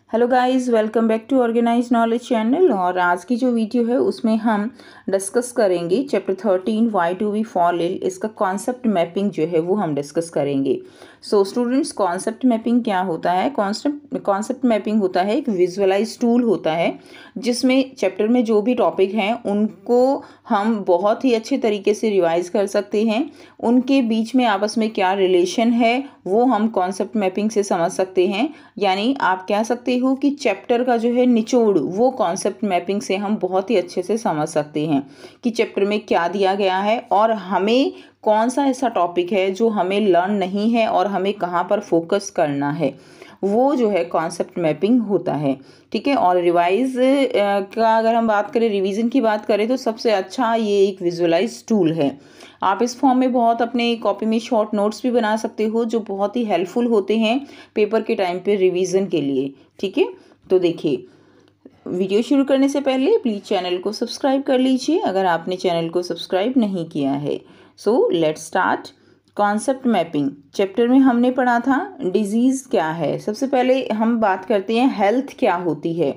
Hello guys, welcome back to organize knowledge channel. और आज की जो वीडियो है उसमें हम डिस्कस करेंगे chapter 13 why do we fall ill. इसका कॉन्सेप्ट मैपिंग जो है वो हम डिस्कस करेंगे। सो स्टूडेंट्स, कॉन्सेप्ट मैपिंग क्या होता है? कॉन्सेप्ट मैपिंग होता है एक विजुअलाइज टूल होता है जिसमें चैप्टर में जो भी टॉपिक हैं उनको हम बहुत ही अच्छे तरीके से रिवाइज कर सकते हैं। उनके बीच में आपस में क्या रिलेशन है वो हम कॉन्सेप्ट मैपिंग से समझ सकते हैं। यानी आप कह सकते हो कि चैप्टर का जो है निचोड़ वो कॉन्सेप्ट मैपिंग से हम बहुत ही अच्छे से समझ सकते हैं कि चैप्टर में क्या दिया गया है और हमें कौन सा ऐसा टॉपिक है जो हमें लर्न नहीं है और हमें कहाँ पर फोकस करना है, वो जो है कॉन्सेप्ट मैपिंग होता है। ठीक है। और रिवाइज का अगर हम बात करें, रिवीजन की बात करें, तो सबसे अच्छा ये एक विजुअलाइज टूल है। आप इस फॉर्म में बहुत अपने कॉपी में शॉर्ट नोट्स भी बना सकते हो जो बहुत ही हेल्पफुल होते हैं पेपर के टाइम पे रिवीजन के लिए। ठीक है। तो देखिए, वीडियो शुरू करने से पहले प्लीज़ चैनल को सब्सक्राइब कर लीजिए अगर आपने चैनल को सब्सक्राइब नहीं किया है। So let's start. Concept mapping chapter में हमने पढ़ा था डिजीज़ क्या है। सबसे पहले हम बात करते हैं हेल्थ क्या होती है।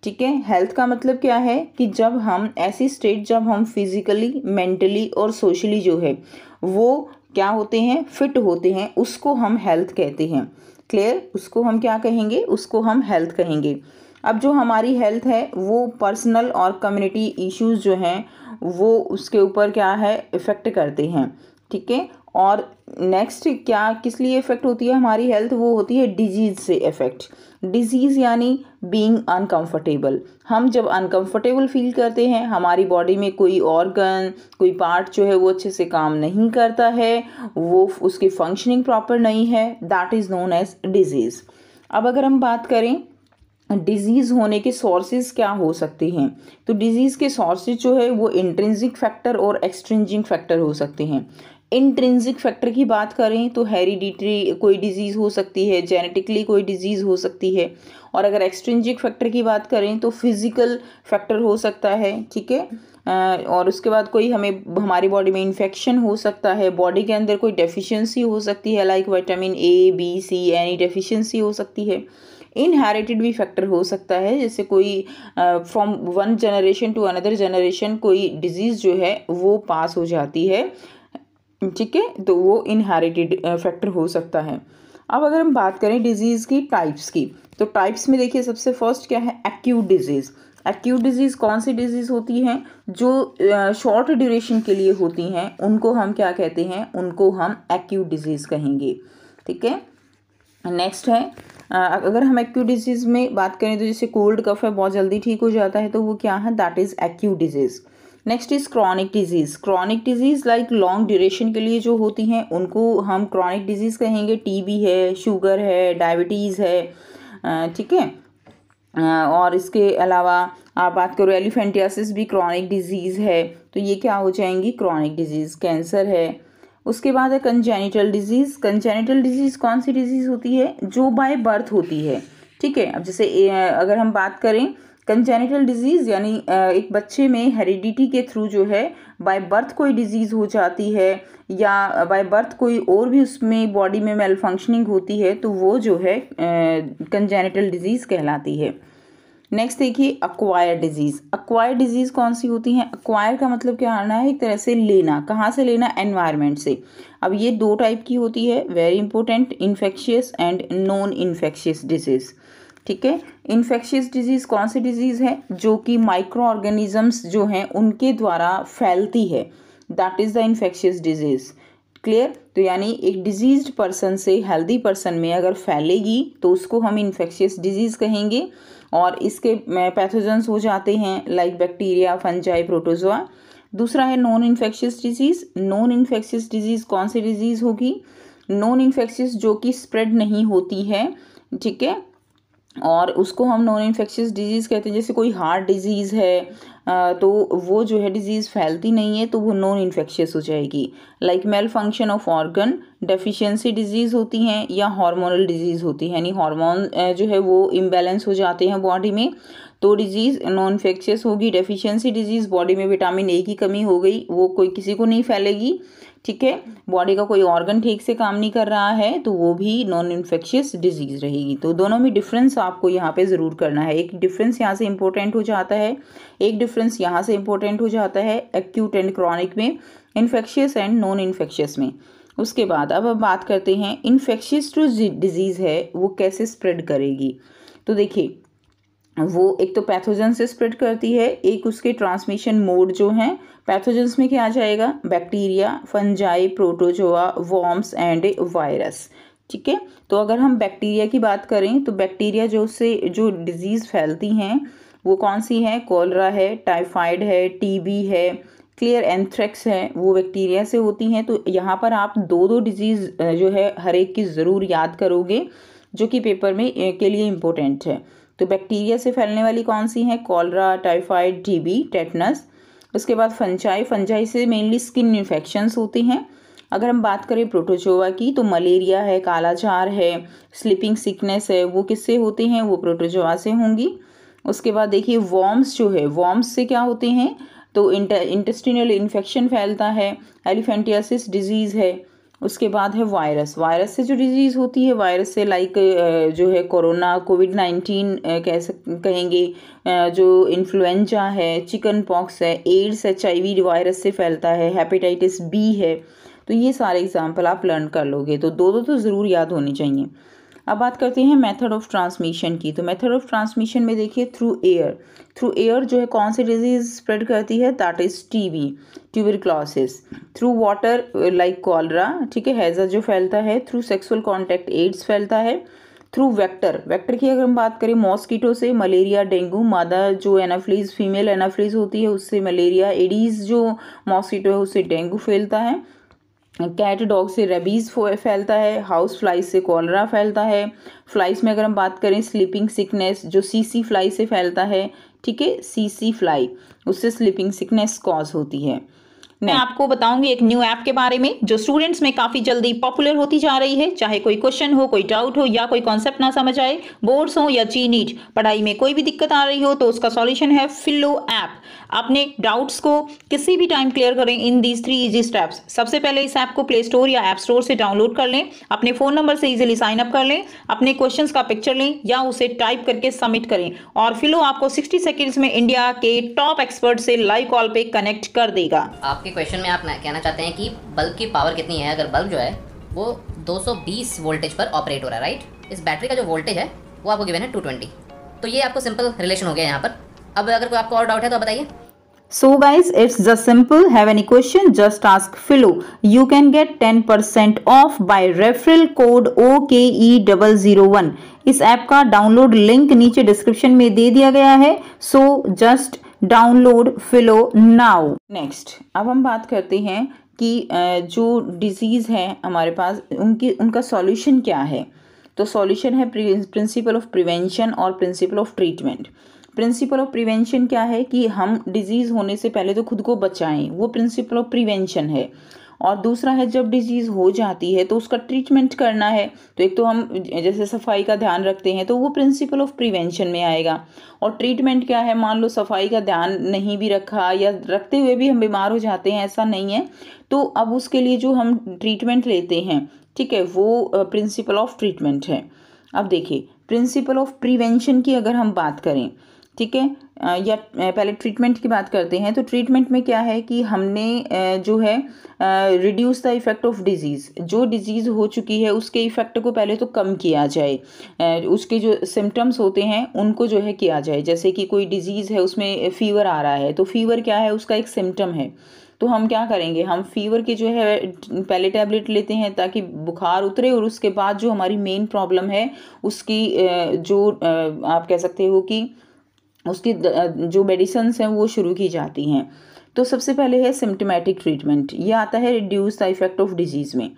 ठीक है। हेल्थ का मतलब क्या है कि जब हम ऐसी स्टेट, जब हम फिजिकली, मेंटली और सोशली जो है वो क्या होते हैं, फिट होते हैं, उसको हम हेल्थ कहते हैं। क्लियर? उसको हम क्या कहेंगे? उसको हम हेल्थ कहेंगे। अब जो हमारी हेल्थ है वो पर्सनल और कम्युनिटी इश्यूज जो हैं वो उसके ऊपर क्या है, इफ़ेक्ट करते हैं। ठीक है। और नेक्स्ट क्या किस लिए इफ़ेक्ट होती है हमारी हेल्थ? वो होती है डिजीज़ से इफ़ेक्ट। डिजीज़ यानी बीइंग अनकंफर्टेबल। हम जब अनकंफर्टेबल फील करते हैं, हमारी बॉडी में कोई ऑर्गन, कोई पार्ट जो है वो अच्छे से काम नहीं करता है, वो उसकी फंक्शनिंग प्रॉपर नहीं है, that is known as disease. अब अगर हम बात करें डिजीज़ होने के सोर्सेज क्या हो सकते हैं, तो डिजीज़ के सोर्सेज जो है वो इंट्रिंसिक फैक्टर और एक्सट्रिंसिक फैक्टर हो सकते हैं। इंट्रिंसिक फैक्टर की बात करें तो हेरिडिटरी कोई डिजीज़ हो सकती है, जेनेटिकली कोई डिजीज़ हो सकती है। और अगर एक्सट्रिंसिक फैक्टर की बात करें तो फिजिकल फैक्टर हो सकता है। ठीक है। और उसके बाद कोई हमारी बॉडी में इन्फेक्शन हो सकता है, बॉडी के अंदर कोई डेफिशिएंसी हो सकती है, like vitamin A, B, C, any deficiency हो सकती है। इनहेरिटेड भी फैक्टर हो सकता है, जैसे कोई from one generation to another generation कोई डिजीज़ जो है वो पास हो जाती है। ठीक है। तो वो इनहेरिटेड फैक्टर हो सकता है। अब अगर हम बात करें डिजीज़ की टाइप्स की, तो टाइप्स में देखिए सबसे फर्स्ट क्या है, एक्यूट डिजीज़। एक्यूट डिजीज़ कौन सी डिजीज़ होती हैं? जो शॉर्ट ड्यूरेशन के लिए होती हैं उनको हम क्या कहते हैं? उनको हम एक्यूट डिजीज़ कहेंगे। ठीक है। नेक्स्ट है अगर हम एक्यूट डिजीज़ में बात करें तो जैसे कोल्ड कफ है, बहुत जल्दी ठीक हो जाता है, तो वो क्या है, that is acute disease. Next is chronic disease. Chronic disease like long duration के लिए जो होती हैं उनको हम क्रॉनिक डिजीज़ कहेंगे। टीबी है, शुगर है, डायबिटीज़ है। ठीक है। और इसके अलावा आप बात करो एलिफेंटियासिस भी क्रॉनिक डिजीज़ है, तो ये क्या हो जाएंगी, क्रॉनिक डिजीज़। कैंसर है। उसके बाद है कंजेनिटल डिजीज़। कंजेनिटल डिजीज़ कौन सी डिजीज़ होती है? जो बाय बर्थ होती है। ठीक है। अब जैसे अगर हम बात करें कंजेनिटल डिजीज़ यानी एक बच्चे में हेरिडिटी के थ्रू जो है बाय बर्थ कोई डिजीज़ हो जाती है या बाय बर्थ कोई और भी उसमें बॉडी में मेल फंक्शनिंग होती है, तो वो जो है कंजेनिटल डिजीज़ कहलाती है। नेक्स्ट देखिए अक्वायर डिजीज़। अक्वायर डिजीज़ कौन सी होती हैं? अक्वायर का मतलब क्या आना है, एक तरह से लेना। कहाँ से लेना? एनवायरनमेंट से। अब ये दो टाइप की होती है, very important, infectious and non infectious disease. ठीक है। इन्फेक्शियस डिजीज़ कौन सी डिजीज़ है? जो कि माइक्रो ऑर्गेनिजम्स जो हैं उनके द्वारा फैलती है, that is the infectious disease. Clear? तो यानी एक डिजीज्ड पर्सन से हेल्दी पर्सन में अगर फैलेगी तो उसको हम इन्फेक्शियस डिजीज़ कहेंगे। और इसके पैथोजेंस हो जाते हैं लाइक बैक्टीरिया, फंजाई, प्रोटोजोआ। दूसरा है non infectious disease. Non infectious disease कौन सी डिजीज़ होगी? नॉन इन्फेक्शियस जो कि स्प्रेड नहीं होती है। ठीक है। और उसको हम नॉन इन्फेक्शियस डिजीज़ कहते हैं। जैसे कोई हार्ट डिजीज़ है तो वो जो है डिजीज़ फैलती नहीं है, तो वो नॉन इन्फेक्शियस हो जाएगी। Like malfunction of organ deficiency disease होती हैं या हार्मोनल डिजीज़ होती है, यानी हार्मोन जो है वो इम्बैलेंस हो जाते हैं बॉडी में, तो डिजीज़ नॉन इन्फेक्शियस होगी। डेफिशिएंसी डिजीज़, बॉडी में विटामिन ए की कमी हो गई, वो कोई किसी को नहीं फैलेगी। ठीक है। बॉडी का कोई ऑर्गन ठीक से काम नहीं कर रहा है तो वो भी नॉन इन्फेक्शियस डिजीज़ रहेगी। तो दोनों में डिफरेंस आपको यहाँ पे ज़रूर करना है। एक डिफरेंस यहाँ से इंपॉर्टेंट हो जाता है, एक डिफरेंस यहाँ से इंपॉर्टेंट हो जाता है एक्यूट एंड क्रॉनिक में, इन्फेक्शियस एंड नॉन इन्फेक्शियस में। उसके बाद अब बात करते हैं इन्फेक्शियस जो डिजीज़ है वो कैसे स्प्रेड करेगी। तो देखिए, वो एक तो पैथोजन से स्प्रेड करती है, एक उसके ट्रांसमिशन मोड जो हैं पैथोजेंस में क्या आ जाएगा, bacteria, fungi, protozoa, worms and virus. ठीक है। तो अगर हम बैक्टीरिया की बात करें तो बैक्टीरिया जो डिजीज़ फैलती हैं वो कौन सी हैं, कॉलरा है, टाइफाइड है, टीबी है, क्लियर एंथ्रेक्स है, वो बैक्टीरिया से होती हैं। तो यहाँ पर आप दो डिजीज़ जो है हर एक की ज़रूर याद करोगे जो कि पेपर में के लिए इम्पोर्टेंट है। तो बैक्टीरिया से फैलने वाली कौन सी हैं, कॉलरा, टाइफाइड, टीबी, टेटनस। उसके बाद फंजाई से मेनली स्किन इन्फेक्शंस होती हैं। अगर हम बात करें प्रोटोजोआ की तो मलेरिया है, कालाजार है, स्लीपिंग सिकनेस है, वो किससे होते हैं, वो प्रोटोजोआ से होंगी। उसके बाद देखिए वॉर्म्स जो है, वॉर्म्स से क्या होते हैं, तो इंटेस्टिनल इन्फेक्शन फैलता है, एलिफेंटियासिस डिजीज़ है। उसके बाद है वायरस से जो डिजीज़ होती है, वायरस से लाइक जो है कोरोना, कोविड-19 कहेंगे, जो इन्फ्लुएंजा है, चिकन पॉक्स है, एड्स HIV वायरस से फैलता है, हेपेटाइटिस बी है। तो ये सारे एग्जाम्पल आप लर्न कर लोगे, तो दो तो ज़रूर याद होनी चाहिए। अब बात करते हैं मेथड ऑफ ट्रांसमिशन की। तो मेथड ऑफ ट्रांसमिशन में देखिए थ्रू एयर जो है कौन सी डिजीज़ स्प्रेड करती है, that is TB, tuberculosis. Through water like cholera, ठीक है, हैज़ा जो फैलता है। थ्रू सेक्सुअल कॉन्टैक्ट एड्स फैलता है। थ्रू वेक्टर की अगर हम बात करें मॉस्किटो से मलेरिया, डेंगू, मादा जो एनाफ्लीज, फीमेल एनाफ्लीज होती है उससे मलेरिया, एडीज़ जो मॉस्किटो है उससे डेंगू फैलता है। कैट डॉग से रेबीज़ फैलता है। हाउस फ्लाइज से कॉलरा फैलता है। फ्लाइज में अगर हम बात करें स्लीपिंग सिकनेस जो सीसी फ्लाई से फैलता है, ठीक है, सीसी फ्लाई, उससे स्लीपिंग सिकनेस कॉज होती है। मैं आपको बताऊंगी एक न्यू ऐप के बारे में जो स्टूडेंट्स में काफी जल्दी पॉपुलर होती जा रही है। चाहे कोई क्वेश्चन हो, कोई डाउट हो या कोई कॉन्सेप्ट ना समझ आए, बोर्ड्स हो या जी नीट, पढ़ाई में कोई भी दिक्कत आ रही हो तो उसका सॉल्यूशन है फिलो ऐप। अपने डाउट्स को किसी भी टाइम क्लियर करें इन दीज 3 इजी स्टेप्स। सबसे पहले इस ऐप को प्ले स्टोर या ऐप स्टोर से डाउनलोड कर लें, अपने फोन नंबर से इजीली साइन अप कर लें, अपने क्वेश्चंस का पिक्चर लें या उसे टाइप करके सबमिट करें और फिलो आपको 60 सेकेंड्स में इंडिया के टॉप एक्सपर्ट से लाइव कॉल पे कनेक्ट कर देगा। आपके क्वेश्चन में आप कहना चाहते हैं कि बल्ब की पावर कितनी है। अगर बल्ब जो है वो 220 वोल्टेज पर ऑपरेट हो रहा है, राइट। इस बैटरी का जो वोल्टेज है वो आपको गिवन है 220। तो ये आपको सिंपल रिलेशन हो गया यहाँ पर। अब अगर कोई आपको और डाउट है तो बताइए। So guys, it's just simple. Have any question? Just ask Philo. You can get 10% off by referral code OKE001. इस ऐप का डाउनलोड लिंक नीचे डिस्क्रिप्शन में दे दिया गया है। So just download Philo now. Next अब हम बात करते हैं कि जो डिजीज़ है हमारे पास उनका सॉल्यूशन क्या है। तो सॉल्यूशन है प्रिंसिपल ऑफ प्रिवेंशन और principle of treatment. Principle of prevention क्या है कि हम डिजीज़ होने से पहले तो खुद को बचाएं, वो प्रिंसिपल ऑफ प्रिवेंशन है। और दूसरा है जब डिजीज़ हो जाती है तो उसका ट्रीटमेंट करना है। तो एक तो हम जैसे सफाई का ध्यान रखते हैं तो वो प्रिंसिपल ऑफ प्रिवेंशन में आएगा। और ट्रीटमेंट क्या है, मान लो सफाई का ध्यान नहीं भी रखा या रखते हुए भी हम बीमार हो जाते हैं, ऐसा नहीं है, तो अब उसके लिए जो हम ट्रीटमेंट लेते हैं, ठीक है, वो प्रिंसिपल ऑफ ट्रीटमेंट है। अब देखिए प्रिंसिपल ऑफ प्रिवेंशन की अगर हम बात करें, ठीक है, या पहले ट्रीटमेंट की बात करते हैं। तो ट्रीटमेंट में क्या है कि हमने जो है reduce the effect of disease, जो डिजीज़ हो चुकी है उसके इफ़ेक्ट को पहले तो कम किया जाए, उसके जो सिम्टम्स होते हैं उनको जो है किया जाए। जैसे कि कोई डिजीज़ है उसमें फ़ीवर आ रहा है तो फ़ीवर क्या है, उसका एक सिम्टम है। तो हम क्या करेंगे, हम फीवर के जो है पहले टैबलेट लेते हैं ताकि बुखार उतरे और उसके बाद जो हमारी मेन प्रॉब्लम है उसकी जो आप कह सकते हो कि उसकी जो मेडिसिन्स हैं वो शुरू की जाती हैं। तो सबसे पहले है सिम्टमेटिक ट्रीटमेंट, ये आता है reduce the effect of disease में।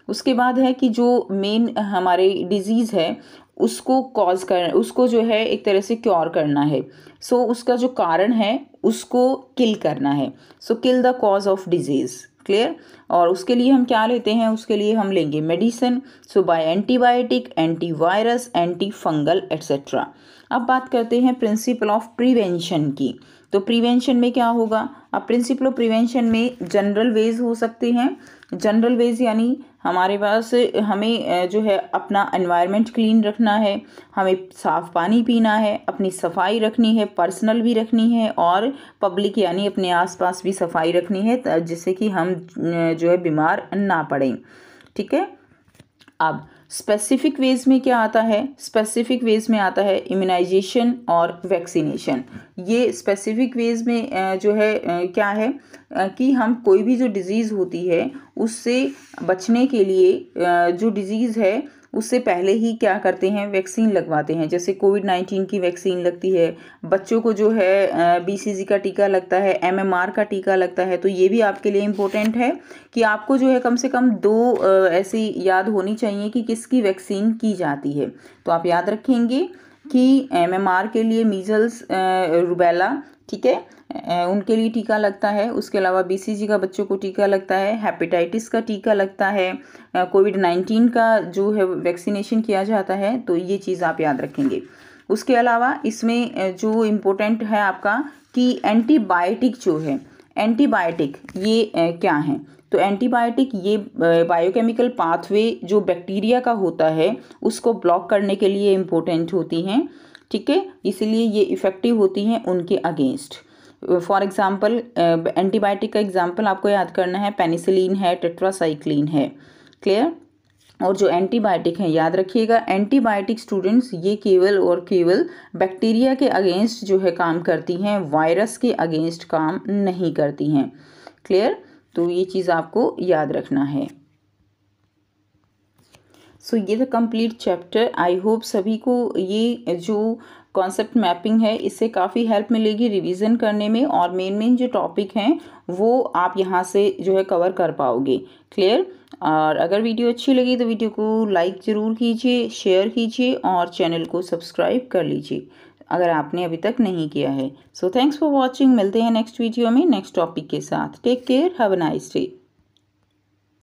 उसके बाद है कि जो मेन हमारे डिजीज़ है उसको जो है एक तरह से क्योर करना है। सो उसका जो कारण है उसको किल करना है। So kill the cause of disease, clear. और उसके लिए हम क्या लेते हैं, उसके लिए हम लेंगे medicine, so by antibiotic, antivirus, anti fungal etcetera. अब बात करते हैं प्रिंसिपल ऑफ प्रिवेंशन की। तो प्रिवेंशन में क्या होगा, अब प्रिंसिपल ऑफ प्रिवेंशन में जनरल वेज हो सकते हैं। जनरल वेज यानी हमारे पास हमें जो है अपना एनवायरनमेंट क्लीन रखना है, हमें साफ़ पानी पीना है, अपनी सफाई रखनी है, पर्सनल भी रखनी है और पब्लिक यानी अपने आसपास भी सफाई रखनी है, जिससे कि हम जो है बीमार ना पड़ें। ठीक है। अब स्पेसिफिक वेज में क्या आता है, स्पेसिफिक वेज में आता है इम्यूनाइजेशन और वैक्सीनेशन। ये स्पेसिफिक वेज में जो है क्या है कि हम कोई भी जो डिज़ीज़ होती है उससे बचने के लिए जो डिज़ीज़ है उससे पहले ही क्या करते हैं, वैक्सीन लगवाते हैं। जैसे कोविड-19 की वैक्सीन लगती है, बच्चों को जो है BCG का टीका लगता है, MMR का टीका लगता है। तो ये भी आपके लिए इम्पोर्टेंट है कि आपको जो है कम से कम 2 ऐसी याद होनी चाहिए कि किसकी वैक्सीन की जाती है। तो आप याद रखेंगे कि MMR के लिए मीजल्स, रूबेला, ठीक है, उनके लिए टीका लगता है। उसके अलावा BCG का बच्चों को टीका लगता है, हेपेटाइटिस का टीका लगता है, कोविड-19 का जो है वैक्सीनेशन किया जाता है। तो ये चीज़ आप याद रखेंगे। उसके अलावा इसमें जो इम्पोर्टेंट है आपका कि एंटीबायोटिक जो है, एंटीबायोटिक ये क्या है, तो एंटीबायोटिक ये बायोकेमिकल पाथवे जो बैक्टीरिया का होता है उसको ब्लॉक करने के लिए इम्पोर्टेंट होती हैं। ठीक है, इसलिए ये इफ़ेक्टिव होती हैं उनके अगेंस्ट। फॉर एग्जांपल एंटीबायोटिक का एग्जांपल आपको याद करना है, पेनिसिलिन है, टेट्रासाइक्लिन है। क्लियर। और जो एंटीबायोटिक है याद रखिएगा, एंटीबायोटिक स्टूडेंट्स ये केवल और केवल बैक्टीरिया के अगेंस्ट जो है काम करती हैं, वायरस के अगेंस्ट काम नहीं करती हैं। क्लियर। तो ये चीज़ आपको याद रखना है। सो ये था कंप्लीट चैप्टर। आई होप सभी को ये जो कॉन्सेप्ट मैपिंग है इससे काफ़ी हेल्प मिलेगी रिवीजन करने में, और मेन जो टॉपिक हैं वो आप यहाँ से जो है कवर कर पाओगे। क्लियर। और अगर वीडियो अच्छी लगी तो वीडियो को लाइक ज़रूर कीजिए, शेयर कीजिए और चैनल को सब्सक्राइब कर लीजिए अगर आपने अभी तक नहीं किया है। So thanks for watching. मिलते हैं नेक्स्ट वीडियो में नेक्स्ट टॉपिक के साथ। Take care, have a nice day.